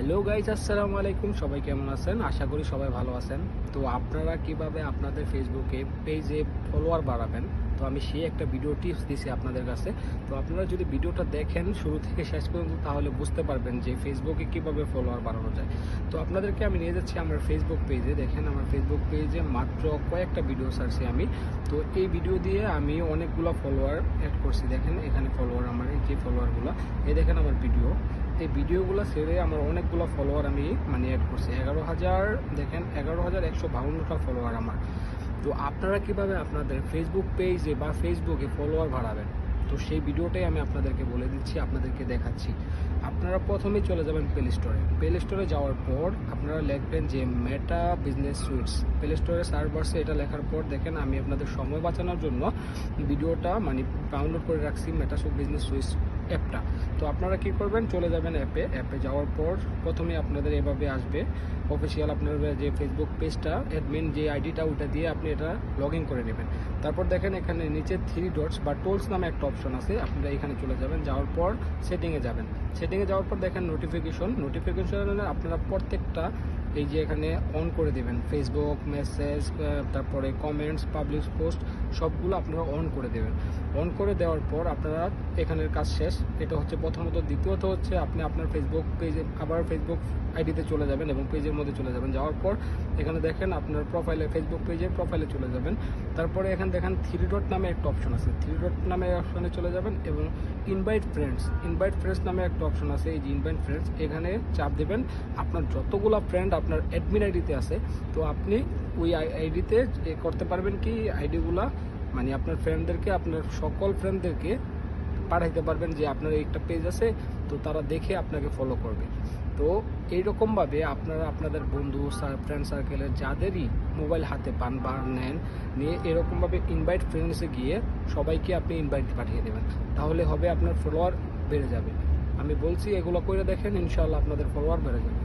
Hello guys, আসসালামু আলাইকুম। সবাই কেমন আছেন? আশা করি সবাই ভালো আছেন। তো আপনারা কিভাবে আপনাদের ফেসবুকে পেজে ফলোয়ার বাড়াবেন, তো আমি সেই একটা ভিডিও টিপস দিছি আপনাদের কাছে। তো আপনারা যদি ভিডিওটা দেখেন শুরু থেকে শেষ পর্যন্ত, তাহলে বুঝতে পারবেন যে ফেসবুকে কিভাবে ফলোয়ার বাড়ানো যায়। তো আপনাদেরকে আমি নিয়ে যাচ্ছি আমার ফেসবুক পেজে। দেখেন, আমার ফেসবুক পেজে মাত্র কয়েকটা ভিডিও ছাড়ছি আমি। তো এই ভিডিও দিয়ে আমি অনেকগুলো ফলোয়ার অ্যাড করছি। দেখেন এখানে ফলোয়ার, আমার এই যে ফলোয়ারগুলো, এই দেখেন আমার ভিডিও। এই ভিডিওগুলো ছেড়ে আমার অনেকগুলো ফলোয়ার আমি অ্যাড করছি। 11,000, দেখেন 11,152টা ফলোয়ার আমার। তো আপনারা কিভাবে আপনাদের ফেসবুক পেজে বা ফেসবুকে ফলোয়ার বাড়াবেন, তো সেই ভিডিওটাই আমি আপনাদেরকে বলে দিচ্ছি, আপনাদেরকে দেখাচ্ছি। আপনারা প্রথমেই চলে যাবেন প্লে স্টোরে। প্লে স্টোরে যাওয়ার পর আপনারা লিখবেন যে মেটা বিজনেস সুইটস। প্লে স্টোরে সার্চ বাক্সে এটা লেখার পর দেখেন আমি আপনাদের সময় বাঁচানোর জন্য ভিডিওটা ডাউনলোড করে রাখছি, মেটা বিজনেস সুইটস অ্যাপটা। তো আপনারা কি করবেন, চলে যাবেন অ্যাপে যাওয়ার পর প্রথমে আপনাদের এভাবে আসবে অফিসিয়াল আপনার যে ফেসবুক পেজটা, অ্যাডমিন যে আইডিটা, ওইটা দিয়ে আপনি এটা লগ ইন করে নেবেন। তারপর দেখেন এখানে নিচে 3 ডটস বা টোলস নামে একটা অপশন আছে, আপনারা এখানে চলে যাবেন। যাওয়ার পর সেটিংয়ে যাবেন। সেটিংয়ে যাওয়ার পর দেখেন নোটিফিকেশন আপনারা প্রত্যেকটা এই যে এখানে অন করে দেবেন। ফেসবুক মেসেজ, তারপরে কমেন্টস, পাবলিক পোস্ট, সবগুলো আপনারা অন করে দেবেন। অন করে দেওয়ার পর আপনারা এখানের কাজ শেষ। এটা হচ্ছে প্রথমত। দ্বিতীয়ত হচ্ছে আপনি আপনার ফেসবুক পেজে আবার ফেসবুক আইডিতে চলে যাবেন এবং পেজের মধ্যে চলে যাবেন। যাওয়ার পর এখানে দেখেন আপনার প্রোফাইলে, ফেসবুক পেজের প্রোফাইলে চলে যাবেন। তারপরে এখানে দেখেন 3 ডট নামে একটা অপশন আছে, 3 ডট নামে অপশনে চলে যাবেন এবং ইনভাইট ফ্রেন্ডস নামে একটা অপশন আছে। এই যে ইনভাইট ফ্রেন্ডস, এখানে চাপ দেবেন। আপনার যতগুলো ফ্রেন্ড আপনার অ্যাডমিন আইডিতে আছে, তো আপনি ওই আইডিতে করতে পারবেন কি, আইডিগুলা আপনার ফ্রেন্ডদেরকে, আপনার সকল ফ্রেন্ডদেরকে পাঠাইতে পারবেন যে আপনার একটা পেজ আছে, তো তারা দেখে আপনাকে ফলো করবে। তো এইরকমভাবে আপনারা আপনাদের বন্ধু ফ্রেন্ড সার্কেলের যাদেরই মোবাইল হাতে পান বা নেন, নিয়ে এরকমভাবে ইনভাইট ফ্রেন্ডসে গিয়ে সবাইকে আপনি ইনভাইট পাঠিয়ে দেবেন। তাহলে হবে আপনার ফলোয়ার বেড়ে যাবে। আমি বলছি এগুলো করে দেখেন, ইনশাআল্লাহ আপনাদের ফলোয়ার বেড়ে যাবে।